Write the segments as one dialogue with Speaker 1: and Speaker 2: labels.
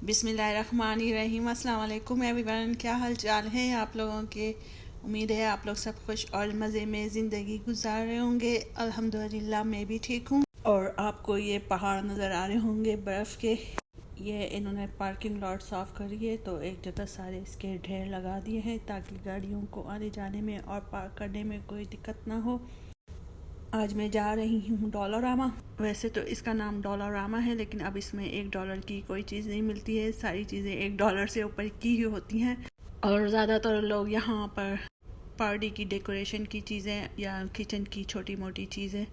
Speaker 1: बिस्मिल्लाहिर्रहमानिर्रहीम। अस्सलाम वालेकुम एवरीवन, क्या हाल चाल है आप लोगों के। उम्मीद है आप लोग सब खुश और मज़े में ज़िंदगी गुजार रहे होंगे। अल्हम्दुलिल्लाह मैं भी ठीक हूँ। और आपको ये पहाड़ नज़र आ रहे होंगे बर्फ़ के। ये इन्होंने पार्किंग लॉट साफ़ करी है तो एक जगह सारे इसके ढेर लगा दिए हैं ताकि गाड़ियों को आने जाने में और पार्क करने में कोई दिक्कत ना हो। आज मैं जा रही हूँ डॉलरामा। वैसे तो इसका नाम डॉलरामा है, लेकिन अब इसमें $1 की कोई चीज़ नहीं मिलती है। सारी चीज़ें $1 से ऊपर की ही होती हैं। और ज़्यादातर लोग यहाँ पर पार्टी की डेकोरेशन की चीज़ें या किचन की छोटी मोटी चीज़ें,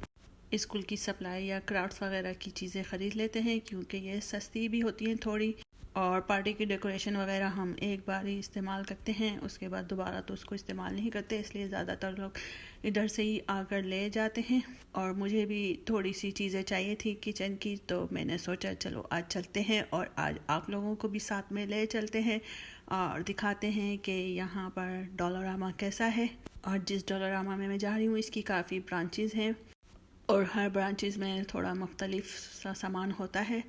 Speaker 1: स्कूल की सप्लाई या क्राफ्ट्स वगैरह की चीज़ें ख़रीद लेते हैं क्योंकि ये सस्ती भी होती हैं थोड़ी। और पार्टी की डेकोरेशन वगैरह हम एक बार ही इस्तेमाल करते हैं, उसके बाद दोबारा तो उसको इस्तेमाल नहीं करते, इसलिए ज़्यादातर लोग इधर से ही आकर ले जाते हैं। और मुझे भी थोड़ी सी चीज़ें चाहिए थी किचन की, तो मैंने सोचा चलो आज चलते हैं और आज आप लोगों को भी साथ में ले चलते हैं और दिखाते हैं कि यहाँ पर डॉलरामा कैसा है। और जिस डॉलरामा में मैं जा रही हूँ इसकी काफ़ी ब्रांचेज़ हैं और हर ब्रांचेज़ में थोड़ा मुख्तलिफ सा सामान होता है,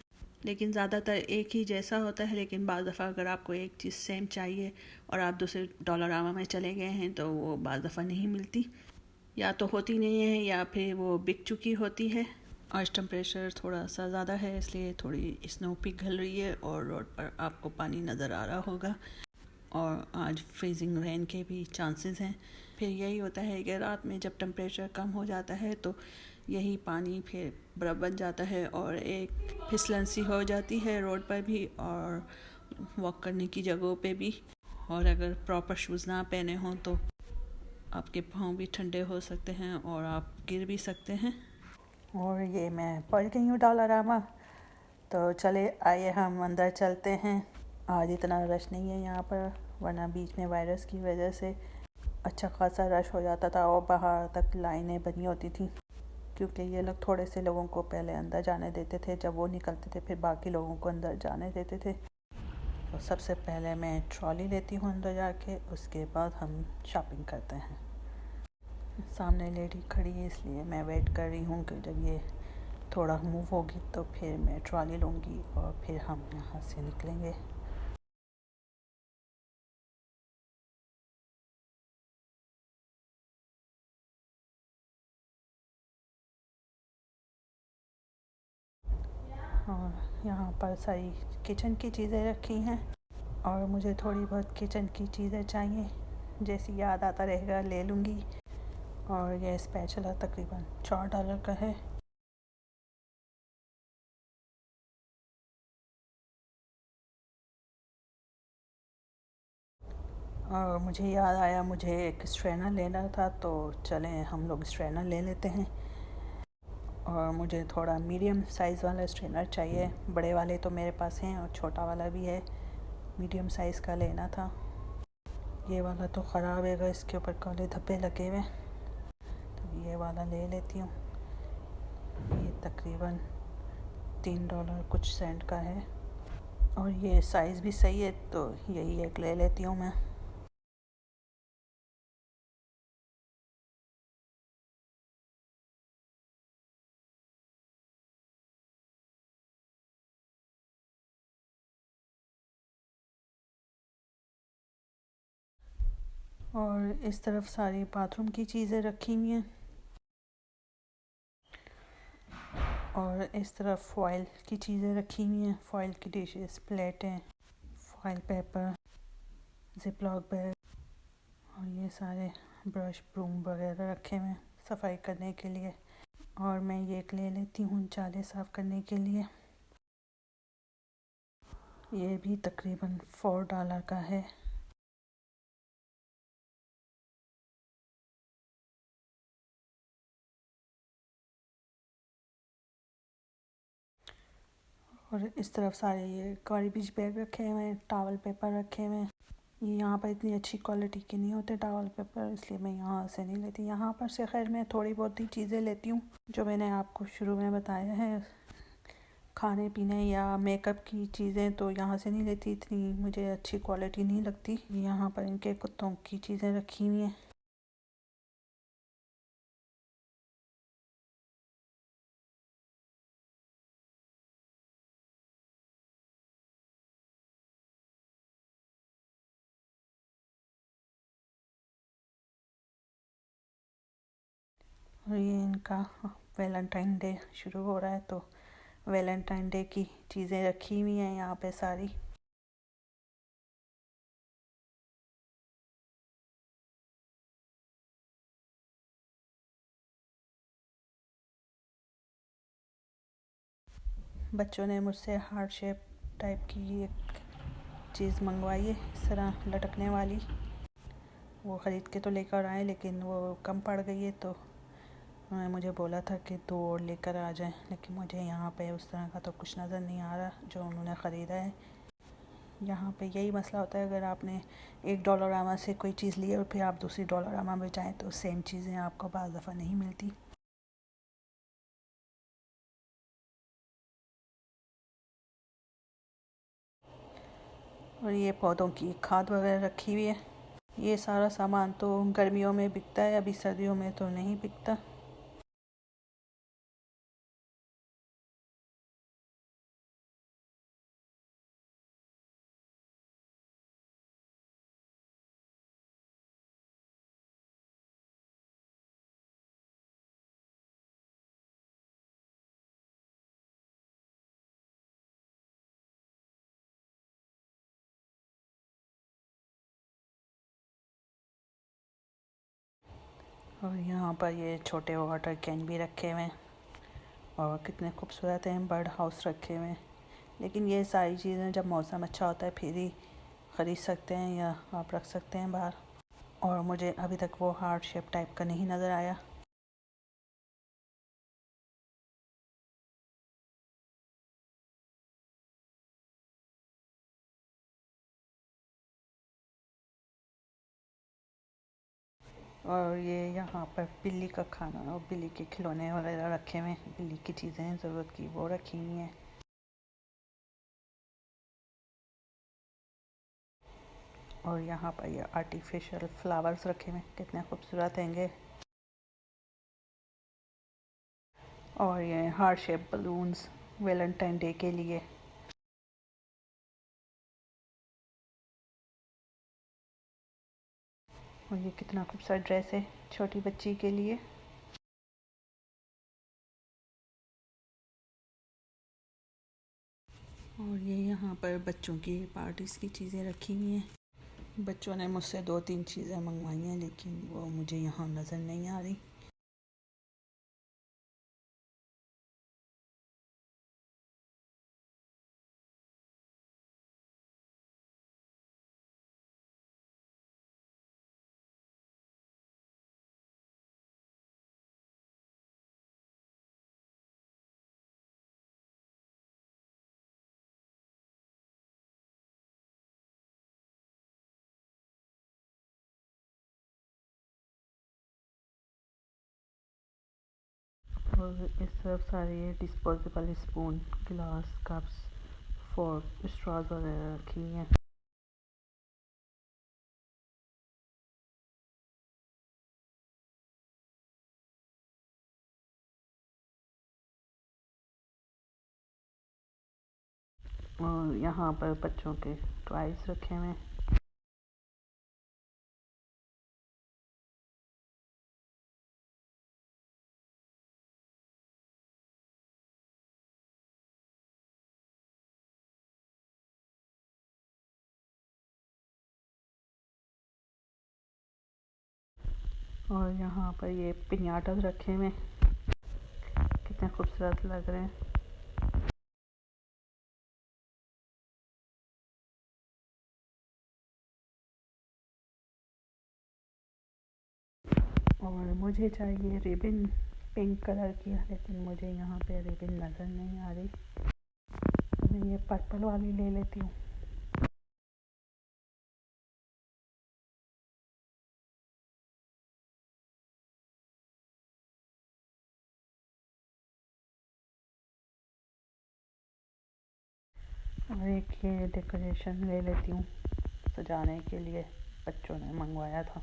Speaker 1: लेकिन ज़्यादातर एक ही जैसा होता है। लेकिन बाज़ दफ़ा अगर आपको एक चीज़ सेम चाहिए और आप दूसरे डॉलरामा में चले गए हैं तो वो बाज़ दफ़ा नहीं मिलती, या तो होती नहीं है या फिर वो बिक चुकी होती है। आज टेम्परेचर थोड़ा सा ज़्यादा है इसलिए थोड़ी स्नो पिघल रही है और रोड पर आपको पानी नज़र आ रहा होगा। और आज फ्रीजिंग रेन के भी चांसेस हैं। फिर यही होता है कि रात में जब टेम्परेचर कम हो जाता है तो यही पानी फिर बर्फ़ बन जाता है और एक फिसलन सी हो जाती है रोड पर भी और वॉक करने की जगहों पे भी। और अगर प्रॉपर शूज़ ना पहने हों तो आपके पाँव भी ठंडे हो सकते हैं और आप गिर भी सकते हैं। और ये मैं पहुंच गई हूँ डॉलरामा, तो चले आइए हम अंदर चलते हैं। आज इतना रश नहीं है यहाँ पर, वरना बीच में वायरस की वजह से अच्छा खासा रश हो जाता था और बाहर तक लाइनें बनी होती थी, क्योंकि ये लोग थोड़े से लोगों को पहले अंदर जाने देते थे। जब वो निकलते थे फिर बाकी लोगों को अंदर जाने देते थे। तो सबसे पहले मैं ट्रॉली लेती हूँ अंदर जाके, उसके बाद हम शॉपिंग करते हैं। सामने लेडी खड़ी है इसलिए मैं वेट कर रही हूँ कि जब ये थोड़ा मूव होगी तो फिर मैं ट्रॉली लूँगी और फिर हम यहाँ से निकलेंगे। और यहाँ पर सारी किचन की चीज़ें रखी हैं और मुझे थोड़ी बहुत किचन की चीज़ें चाहिए, जैसी याद आता रहेगा ले लूँगी। और ये स्पैचुला तकरीबन $4 का है। और मुझे याद आया मुझे एक स्ट्रेनर लेना था, तो चलें हम लोग स्ट्रेनर ले लेते हैं। और मुझे थोड़ा मीडियम साइज़ वाला स्ट्रेनर चाहिए। बड़े वाले तो मेरे पास हैं और छोटा वाला भी है, मीडियम साइज़ का लेना था। ये वाला तो ख़राब है, इसके ऊपर काले धब्बे लगे हुए, तो ये वाला ले लेती हूँ। ये तकरीबन $3 कुछ सेंट का है और ये साइज़ भी सही है, तो यही एक ले लेती हूँ मैं। और इस तरफ सारी बाथरूम की चीज़ें रखी हुई हैं और इस तरफ फॉइल की चीज़ें रखी हुई हैं, फॉइल की डिशेस, प्लेटें, फॉइल पेपर, ज़िप-लॉक बैग और ये सारे ब्रश ब्रूम वगैरह रखे हुए हैं सफाई करने के लिए। और मैं ये एक ले लेती हूँ जाले साफ़ करने के लिए, ये भी तकरीबन $4 का है। और इस तरफ सारे ये गार्बेज बैग रखे हुए हैं, टॉवल पेपर रखे हुए हैं। ये यहाँ पर इतनी अच्छी क्वालिटी के नहीं होते टॉवल पेपर, इसलिए मैं यहाँ से नहीं लेती। यहाँ पर से खैर मैं थोड़ी बहुत ही चीज़ें लेती हूँ जो मैंने आपको शुरू में बताया है, खाने पीने या मेकअप की चीज़ें तो यहाँ से नहीं लेती, इतनी मुझे अच्छी क्वालिटी नहीं लगती। यहाँ पर इनके कुत्तों की चीज़ें रखी हुई हैं। और ये इनका वैलेंटाइन डे शुरू हो रहा है, तो वैलेंटाइन डे की चीज़ें रखी हुई हैं यहाँ पे सारी। बच्चों ने मुझसे हार्ट शेप टाइप की एक चीज़ मंगवाई है, इस तरह लटकने वाली। वो ख़रीद के तो लेकर आए, लेकिन वो कम पड़ गई है, तो उन्होंने मुझे बोला था कि 2 और लेकर आ जाएं, लेकिन मुझे यहाँ पे उस तरह का तो कुछ नज़र नहीं आ रहा जो उन्होंने ख़रीदा है। यहाँ पे यही मसला होता है, अगर आपने $1 से कोई चीज़ ली और फिर आप दूसरी $1 में जाएँ तो सेम चीज़ें आपको बाज़ दफ़ा नहीं मिलती। और ये पौधों की खाद वगैरह रखी हुई है। ये सारा सामान तो गर्मियों में बिकता है, अभी सर्दियों में तो नहीं बिकता। और यहाँ पर ये छोटे वाटर कैन भी रखे हुए हैं, और कितने खूबसूरत हैं बर्ड हाउस रखे हुए हैं। लेकिन ये सारी चीज़ें जब मौसम अच्छा होता है फिर ही ख़रीद सकते हैं या आप रख सकते हैं बाहर। और मुझे अभी तक वो हार्ट शेप टाइप का नहीं नज़र आया। और ये यहाँ पर बिल्ली का खाना और बिल्ली के खिलौने वगैरह रखे हुए हैं, बिल्ली की चीज़ें ज़रूरत की वो रखी हुई हैं। और यहाँ पर ये आर्टिफिशियल फ्लावर्स रखे हुए हैं, कितने खूबसूरत हैंगे। और ये heart shape balloons Valentine day के लिए। और ये कितना खूबसूरत ड्रेस है छोटी बच्ची के लिए। और ये यहाँ पर बच्चों की पार्टीज़ की चीज़ें रखी हुई हैं। बच्चों ने मुझसे 2-3 चीज़ें मंगवाई हैं, लेकिन वो मुझे यहाँ नज़र नहीं आ रही। और इस तरफ सारे डिस्पोजेबल स्पून, गिलास, कप्स, फोर्क, स्ट्रॉज वगैरह रखी हुई हैं। और यहाँ पर बच्चों के टॉयज रखे हुए हैं। और यहाँ पर ये पिन्याटस रखे हुए हैं, कितने खूबसूरत लग रहे हैं। और मुझे चाहिए रिबन पिंक कलर की, लेकिन मुझे यहाँ पे रिबन नज़र नहीं आ रही। मैं ये पर्पल वाली ले लेती हूँ। और एक ये डेकोरेशन ले लेती हूँ सजाने के लिए, बच्चों ने मंगवाया था।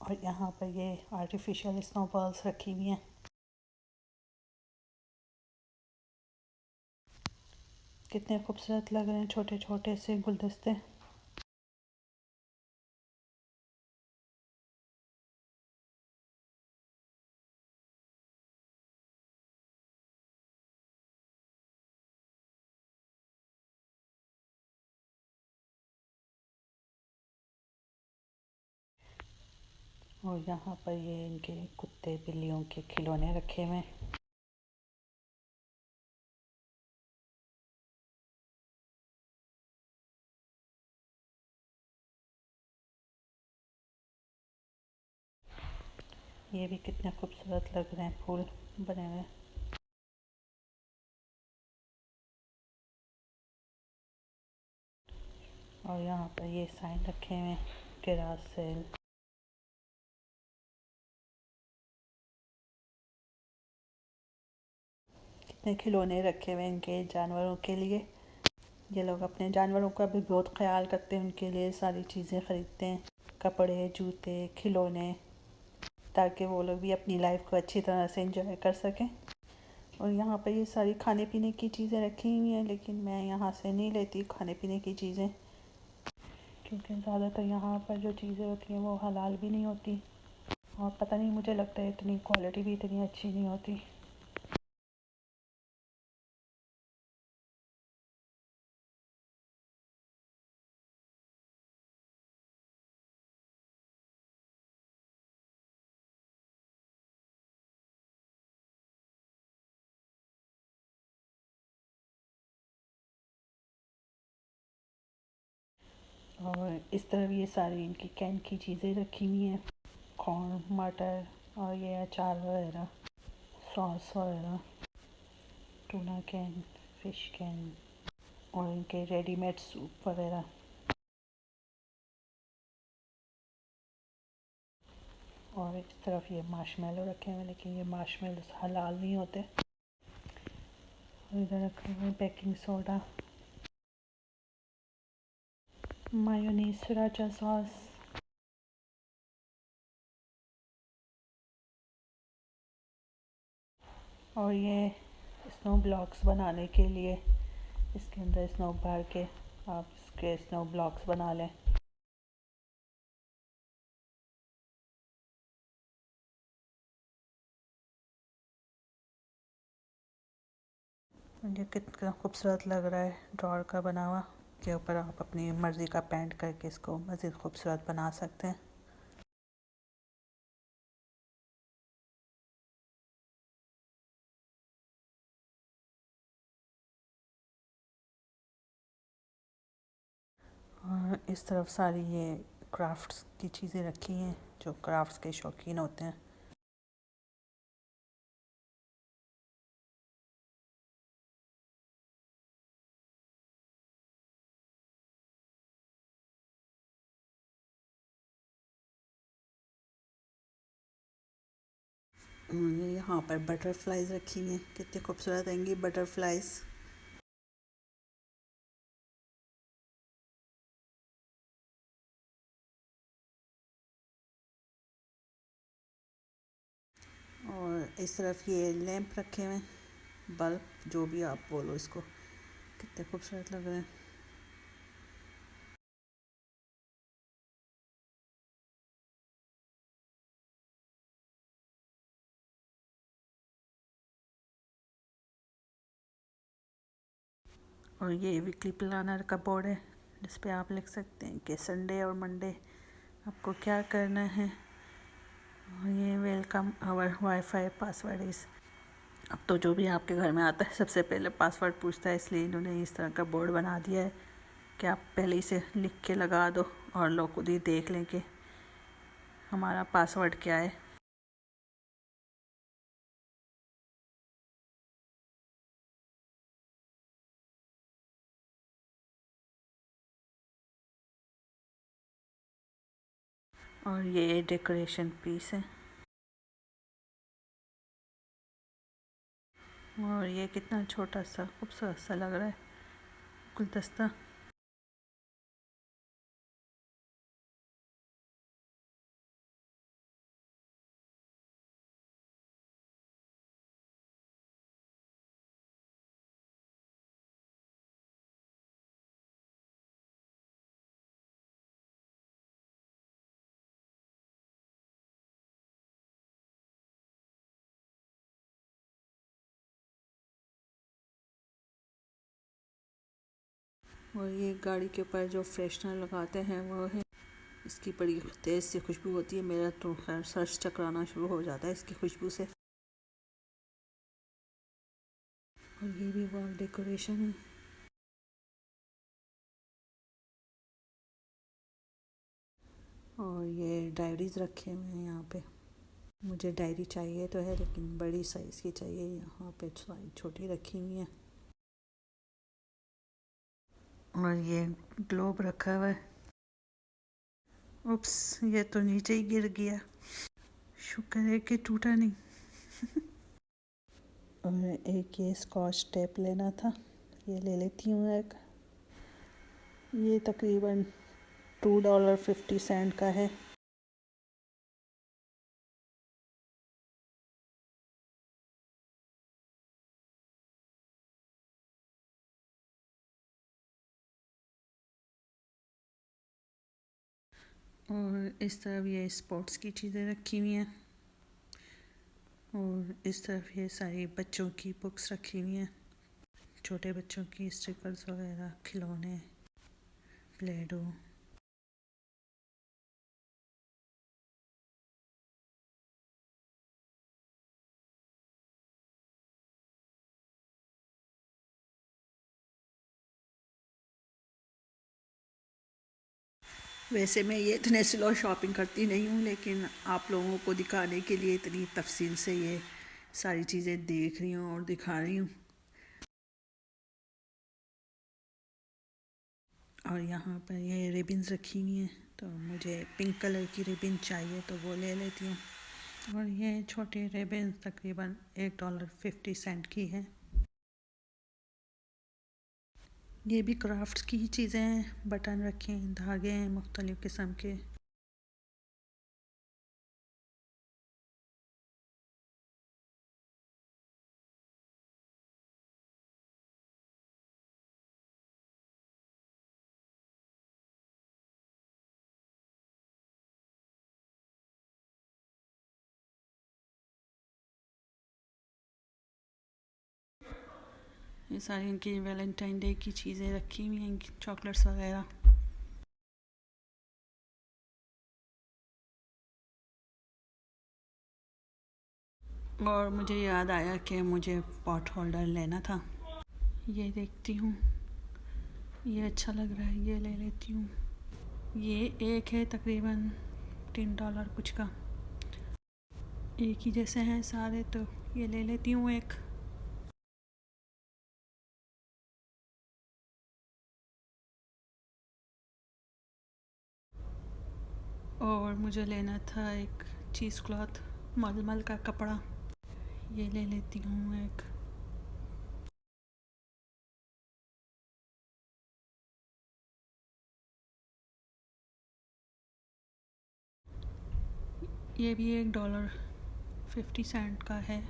Speaker 1: और यहाँ पर ये आर्टिफिशियल स्नोबॉल्स रखी हुई हैं। कितने खूबसूरत लग रहे हैं छोटे छोटे से गुलदस्ते। और यहाँ पर ये इनके कुत्ते बिल्लियों के खिलौने रखे हुए हैं। ये भी कितने खूबसूरत लग रहे हैं फूल बने हुए। और यहाँ पर ये साइन रखे हुए हैं गिराज सेल। कितने खिलौने रखे हुए हैं इनके जानवरों के लिए। ये लोग अपने जानवरों का भी बहुत ख्याल करते हैं, उनके लिए सारी चीज़ें ख़रीदते हैं, कपड़े, जूते, खिलौने, ताकि वो लोग भी अपनी लाइफ को अच्छी तरह से एंजॉय कर सकें। और यहाँ पर ये सारी खाने पीने की चीज़ें रखी हुई हैं, लेकिन मैं यहाँ से नहीं लेती खाने पीने की चीज़ें, क्योंकि ज़्यादातर यहाँ पर जो चीज़ें होती हैं वो हलाल भी नहीं होती, और पता नहीं, मुझे लगता है इतनी क्वालिटी भी इतनी अच्छी नहीं होती। और इस तरफ ये सारी इनकी कैन की चीज़ें रखी हुई हैं, कॉर्न, मटर, और ये अचार वगैरह, सॉस वगैरह, टूना कैन, फ़िश कैन, और इनके रेडीमेड सूप वगैरह। और इस तरफ ये मार्शमेलो रखे हुए हैं, लेकिन ये मार्शमेलो हलाल नहीं होते। और इधर रखे हुए हैं baking soda, mayonnaise, sriracha sauce. और ये स्नो ब्लॉक्स बनाने के लिए इसके अंदर स्नो भर के आप इसके स्नो ब्लॉक्स बना लें। ये कितना खूबसूरत लग रहा है, ड्रॉर का बना हुआ, के ऊपर आप अपनी मर्ज़ी का पेंट करके इसको मज़ीद खूबसूरत बना सकते हैं। और इस तरफ सारी ये क्राफ्ट्स की चीज़ें रखी हैं, जो क्राफ्ट्स के शौकीन होते हैं। ये यहाँ पर बटरफ्लाइज रखी हैं, कितनी खूबसूरत आएंगी बटरफ्लाइज। और इस तरफ ये लैंप रखे हुए हैं, बल्ब, जो भी आप बोलो इसको, कितने खूबसूरत लग रहे हैं। और ये वीकली प्लानर का बोर्ड है, जिस पे आप लिख सकते हैं कि संडे और मंडे आपको क्या करना है। और ये वेलकम आवर वाईफाई पासवर्ड इस, अब तो जो भी आपके घर में आता है सबसे पहले पासवर्ड पूछता है, इसलिए इन्होंने इस तरह का बोर्ड बना दिया है कि आप पहले ही से लिख के लगा दो और लोग खुद ही देख लें कि हमारा पासवर्ड क्या है। और ये डेकोरेशन पीस है। और ये कितना छोटा सा खूबसूरत सा लग रहा है गुलदस्ता। और ये गाड़ी के ऊपर जो फ्रेशनर लगाते हैं वो है, इसकी बड़ी तेज़ सी खुशबू होती है। मेरा तो खैर सर चकराना शुरू हो जाता है इसकी खुशबू से। और ये भी वॉल डेकोरेशन है। और ये डायरीज रखे हुए हैं यहाँ पे। मुझे डायरी चाहिए तो है लेकिन बड़ी साइज़ की चाहिए। यहाँ पे सारी छोटी रखी हुई है। और ये ग्लोब रखा हुआ है। उप्स, ये तो नीचे ही गिर गया। शुक्र है कि टूटा नहीं। और एक ये स्कॉच टेप लेना था, ये ले लेती हूँ एक। ये तकरीबन $2.50 का है। और इस तरफ ये स्पोर्ट्स की चीज़ें रखी हुई हैं। और इस तरफ ये सारी बच्चों की बुक्स रखी हुई हैं, छोटे बच्चों की स्टिकर्स वगैरह, खिलौने, प्ले डो। वैसे मैं ये इतने स्लो शॉपिंग करती नहीं हूँ, लेकिन आप लोगों को दिखाने के लिए इतनी तफसील से ये सारी चीज़ें देख रही हूँ और दिखा रही हूँ। और यहाँ पर ये रिबन्स रखी हुई हैं, तो मुझे पिंक कलर की रिबन चाहिए तो वो ले लेती हूँ। और ये छोटे रिबन तकरीबन $1.50 की है। ये भी क्राफ्ट्स की ही चीज़ें हैं, बटन रखे हैं, धागे हैं मुख्तलिफ़ किस्म के। ये सारी इनकी वैलेंटाइन डे की चीज़ें रखी हुई हैं, चॉकलेट्स वगैरह। और मुझे याद आया कि मुझे पॉट होल्डर लेना था। ये देखती हूँ, ये अच्छा लग रहा है, ये ले लेती हूँ। ये एक है तकरीबन $3 कुछ का। एक ही जैसे हैं सारे, तो ये ले लेती हूँ एक। और मुझे लेना था एक चीज़ क्लॉथ, मलमल का कपड़ा, ये ले लेती हूँ एक। ये भी $1.50 का है।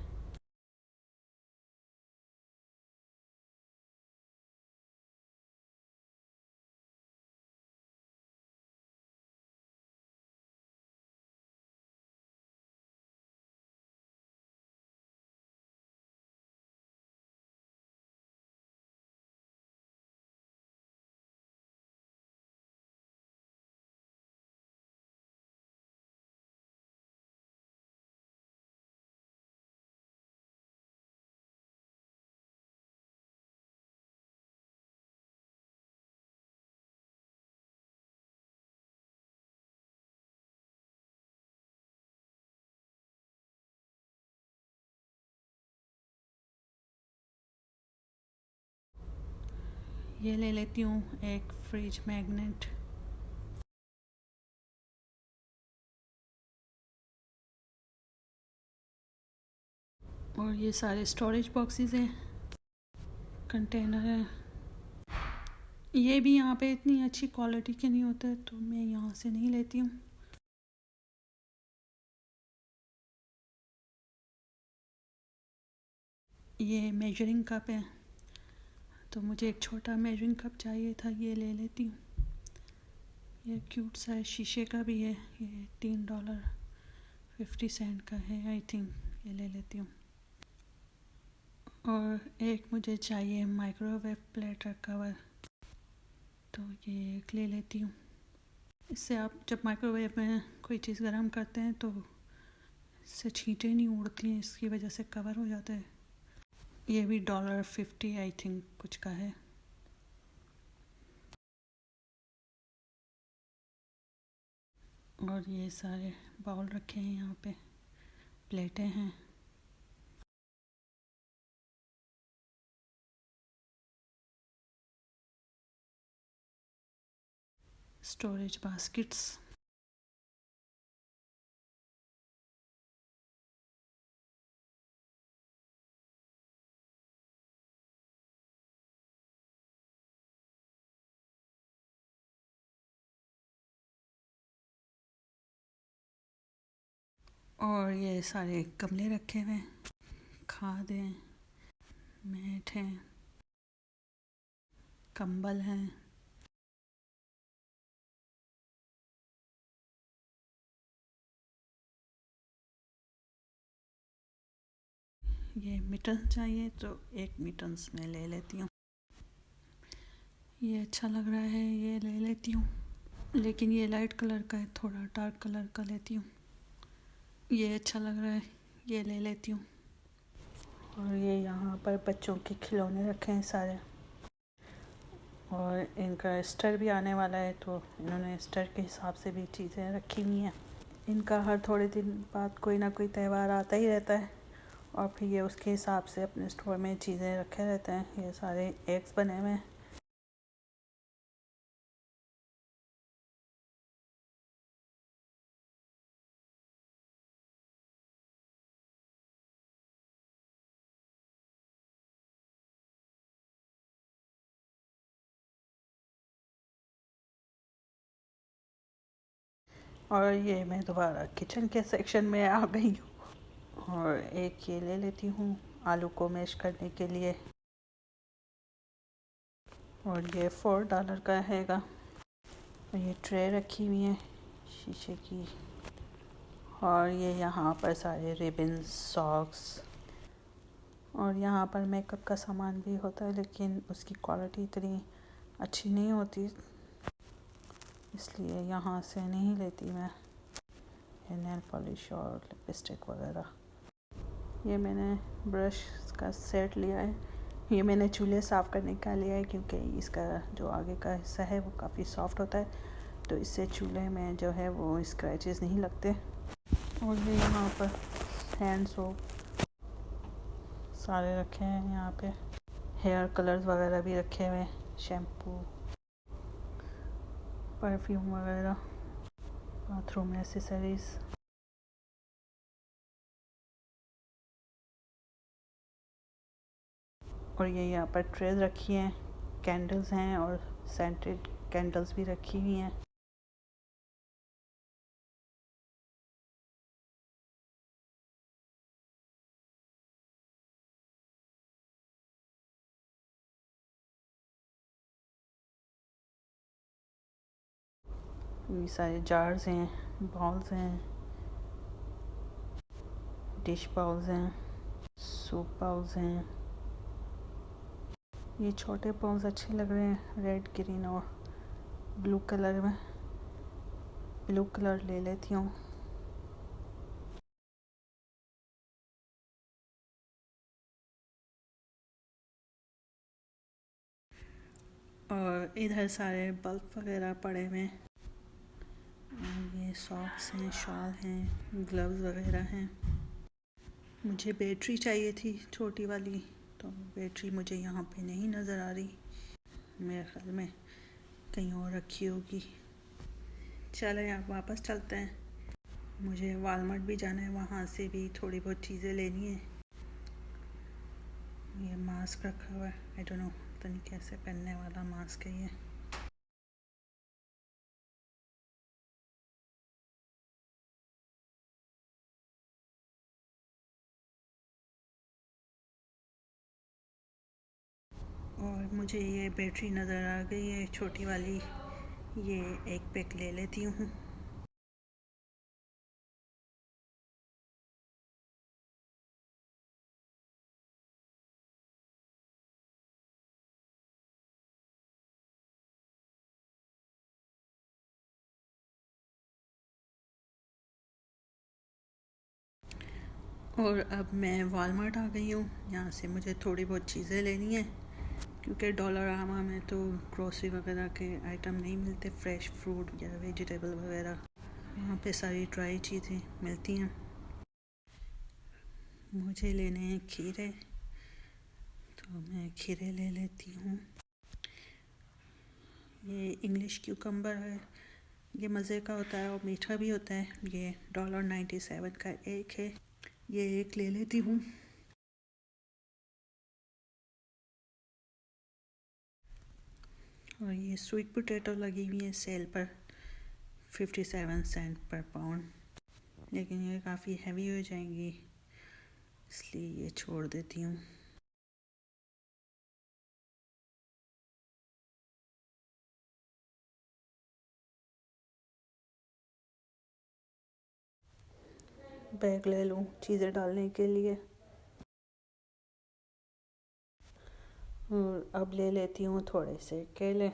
Speaker 1: ये ले लेती हूँ एक फ्रिज मैग्नेट। और ये सारे स्टोरेज बॉक्सेस हैं, कंटेनर है। ये भी यहाँ पे इतनी अच्छी क्वालिटी के नहीं होते, तो मैं यहाँ से नहीं लेती हूँ। ये मेजरिंग कप है, तो मुझे एक छोटा मेजरिंग कप चाहिए था, ये ले लेती हूँ। ये क्यूट सा है, शीशे का भी है, ये $3.50 का है आई थिंक, ये ले लेती हूँ। और एक मुझे चाहिए माइक्रोवेव प्लेट कवर। तो ये एक ले लेती हूँ। इससे आप जब माइक्रोवेव में कोई चीज़ गर्म करते हैं तो इससे छींटे नहीं उड़ती हैं, इसकी वजह से कवर हो जाता है। ये भी $50 आई थिंक कुछ का है। और ये सारे बाउल रखे हैं यहाँ पे, प्लेटें हैं। Storage baskets. और ये सारे गमले रखे हुए हैं, खाद हैं, मैट हैं, कंबल हैं। ये मिटन चाहिए तो 1 मिटन्स में ले लेती हूँ। ये अच्छा लग रहा है, ये ले लेती हूँ। लेकिन ये लाइट कलर का है, थोड़ा डार्क कलर का लेती हूँ। ये अच्छा लग रहा है, ये ले लेती हूँ। और ये यहाँ पर बच्चों के खिलौने रखे हैं सारे। और इनका ईस्टर भी आने वाला है तो इन्होंने ईस्टर के हिसाब से भी चीज़ें रखी हुई हैं। इनका हर थोड़े दिन बाद कोई ना कोई त्यौहार आता ही रहता है और फिर ये उसके हिसाब से अपने स्टोर में चीज़ें रखे रहते हैं। ये सारे एग्स बने हुए हैं। और ये मैं दोबारा किचन के सेक्शन में आ गई हूँ और एक ये ले लेती हूँ आलू को मैश करने के लिए। और ये $4 का हैगा। और ये ट्रे रखी हुई है शीशे की। और ये यहाँ पर सारे रिबन्स, सॉक्स और यहाँ पर मेकअप का सामान भी होता है, लेकिन उसकी क्वालिटी इतनी अच्छी नहीं होती, इसलिए यहाँ से नहीं लेती मैं। ये नेल पॉलिश और लिपस्टिक वगैरह। ये मैंने ब्रश का सेट लिया है। ये मैंने चूल्हे साफ़ करने का लिया है क्योंकि इसका जो आगे का हिस्सा है वो काफ़ी सॉफ्ट होता है, तो इससे चूल्हे में जो है वो स्क्रैचेस नहीं लगते। और ये यहाँ पर हैंड सोप सारे रखे हैं यहाँ पे। हेयर कलर्स वगैरह भी रखे हुए हैं, शैम्पू, परफ्यूम वगैरह, बाथरूम एसेसरीज़। और ये यहाँ पर ट्रेज रखी हैं, कैंडल्स हैं और सेंटेड कैंडल्स भी रखी हुई हैं। ये सारे जार्स हैं, बाउल्स हैं, डिश बाउल्स हैं, सूप बाउल्स हैं। ये छोटे बाउल्स अच्छे लग रहे हैं, रेड, ग्रीन और ब्लू कलर में। ब्लू कलर ले लेती हूँ। और इधर सारे बल्ब वगैरह पड़े हुए हैं। ये सॉक्स हैं, शॉल हैं, ग्लव्स वगैरह हैं। मुझे बैटरी चाहिए थी छोटी वाली, तो बैटरी मुझे यहाँ पे नहीं नज़र आ रही। मेरे ख्याल में कहीं और रखी होगी। चलें अब वापस चलते हैं। मुझे वालमार्ट भी जाना है, वहाँ से भी थोड़ी बहुत चीज़ें लेनी है। ये मास्क रखा हुआ है, आई डोंट नो पता नहीं कैसे पहनने वाला मास्क है ये। और मुझे ये बैटरी नज़र आ गई है छोटी वाली, ये एक पैक ले लेती हूँ। और अब मैं वॉलमार्ट आ गई हूँ। यहाँ से मुझे थोड़ी बहुत चीज़ें लेनी है क्योंकि डॉलरमामा में तो ग्रोसरी वगैरह के आइटम नहीं मिलते, फ्रेश फ्रूट या वेजिटेबल वगैरह। यहाँ पे सारी ड्राई चीज़ें मिलती हैं। मुझे लेने हैं खीरे, तो मैं खीरे ले लेती हूँ। ये इंग्लिश क्यूकम्बर है, ये मज़े का होता है और मीठा भी होता है। ये $97 का एक है, ये एक ले लेती हूँ। और ये स्वीट पोटैटो लगी हुई है सेल पर 57 सेंट पर पाउंड, लेकिन ये काफ़ी हैवी हो जाएंगी इसलिए ये छोड़ देती हूँ। बैग ले लूँ चीज़ें डालने के लिए। और अब ले लेती हूँ थोड़े से केले।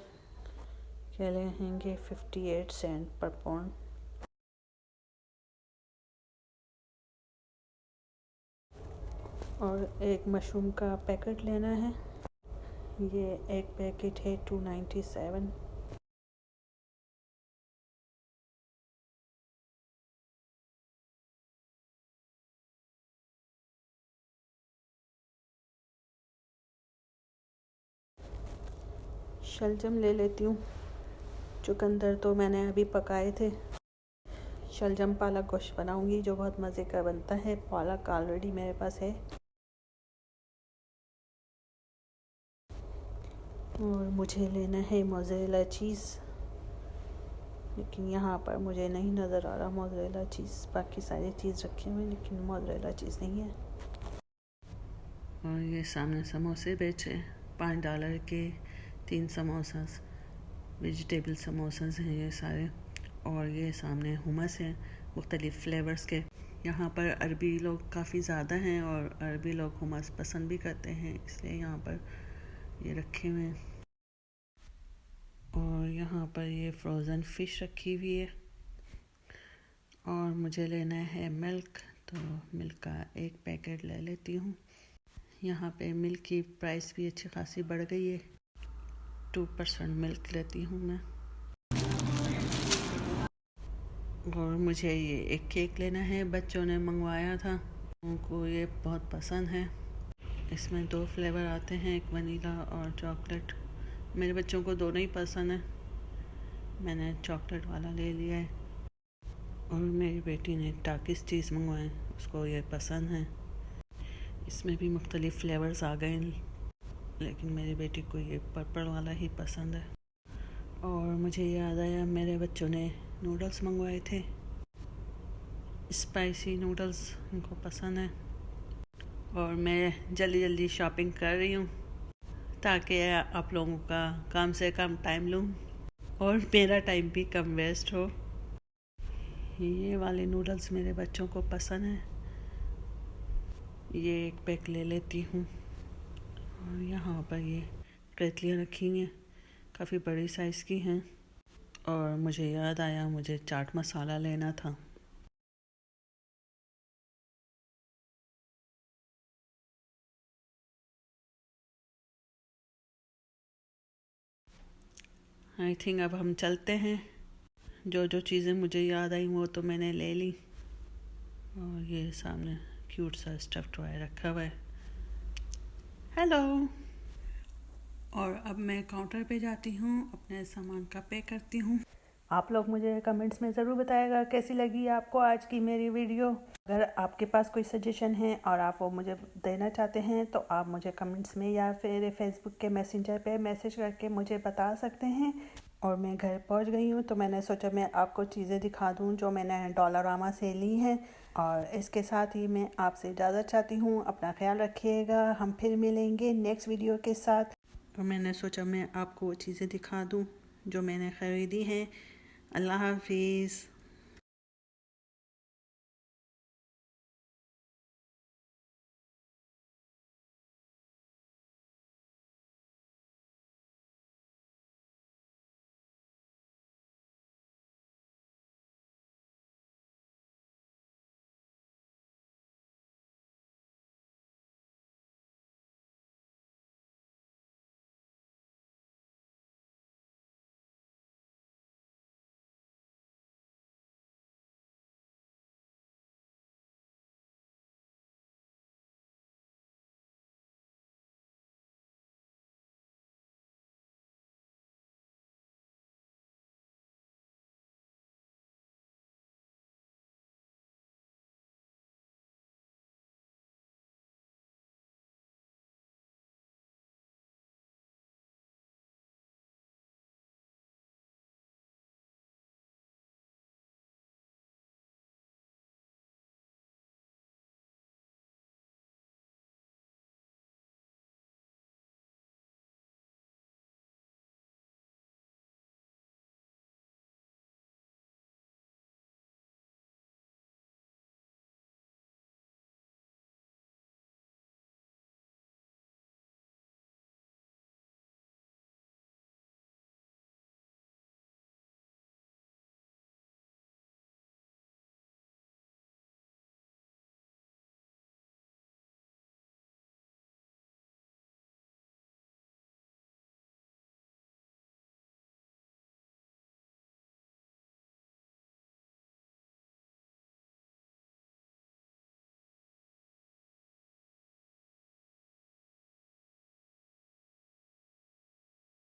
Speaker 1: केले हैंगे 58 सेंट पर पाउंड। और एक मशरूम का पैकेट लेना है, ये एक पैकेट है 297। शलजम ले लेती हूँ। चुकंदर तो मैंने अभी पकाए थे। शलजम पालक गोश्त बनाऊंगी जो बहुत मज़े का बनता है। पालक ऑलरेडी मेरे पास है। और मुझे लेना है मोज़रेला चीज़, लेकिन यहाँ पर मुझे नहीं नज़र आ रहा मोज़रेला चीज़। बाकी सारी चीज़ रखी हुई लेकिन मोज़रेला चीज़ नहीं है। और ये सामने समोसे बेचे $5 के 3 समोसा, वेजिटेबल समोसास हैं ये सारे। और ये सामने हुमस हैं मुख्तलिफ़ फ्लेवर्स के। यहाँ पर अरबी लोग काफ़ी ज़्यादा हैं और अरबी लोग हुमस पसंद भी करते हैं, इसलिए यहाँ पर ये रखे हुए हैं। और यहाँ पर ये फ्रोज़न फ़िश रखी हुई है। और मुझे लेना है मिल्क, तो मिल्क का एक पैकेट ले लेती हूँ। यहाँ पे मिल्क की प्राइस भी अच्छी खासी बढ़ गई है। 2% मिल्क लेती हूँ मैं। और मुझे ये एक केक लेना है, बच्चों ने मंगवाया था, उनको ये बहुत पसंद है। इसमें 2 फ्लेवर आते हैं, एक वनीला और चॉकलेट। मेरे बच्चों को दोनों ही पसंद है, मैंने चॉकलेट वाला ले लिया है। और मेरी बेटी ने टाकिस चीज़ मंगवाए, उसको ये पसंद है। इसमें भी मुख्तलिफ़ फ्लेवर्स आ गए, लेकिन मेरी बेटी को ये पर्पल वाला ही पसंद है। और मुझे याद आया मेरे बच्चों ने नूडल्स मंगवाए थे, स्पाइसी नूडल्स उनको पसंद है। और मैं जल्दी जल्दी शॉपिंग कर रही हूँ ताकि आप लोगों का कम से कम टाइम लूँ और मेरा टाइम भी कम वेस्ट हो। ये वाले नूडल्स मेरे बच्चों को पसंद है, ये एक पैक ले लेती हूँ। और यहाँ पर ये कतलियाँ रखी हैं, काफ़ी बड़ी साइज़ की हैं। और मुझे याद आया मुझे चाट मसाला लेना था। आई थिंक अब हम चलते हैं। जो जो चीज़ें मुझे याद आई वो तो मैंने ले ली। और ये सामने क्यूट सा स्टफ टॉय रखा हुआ है। हेलो। और अब मैं काउंटर पे जाती हूँ, अपने सामान का पे करती हूँ। आप लोग मुझे कमेंट्स में ज़रूर बताएगा कैसी लगी आपको आज की मेरी वीडियो। अगर आपके पास कोई सजेशन है और आप वो मुझे देना चाहते हैं तो आप मुझे कमेंट्स में या फिर फेसबुक के मैसेंजर पे मैसेज करके मुझे बता सकते हैं। और मैं घर पहुंच गई हूँ तो मैंने सोचा मैं आपको चीज़ें दिखा दूँ जो मैंने डॉलरमामा से ली हैं। और इसके साथ ही मैं आपसे इजाज़त चाहती हूँ। अपना ख्याल रखिएगा, हम फिर मिलेंगे नेक्स्ट वीडियो के साथ। तो मैंने सोचा मैं आपको वो चीज़ें दिखा दूँ जो मैंने ख़रीदी हैं। अल्लाह हाफिज़।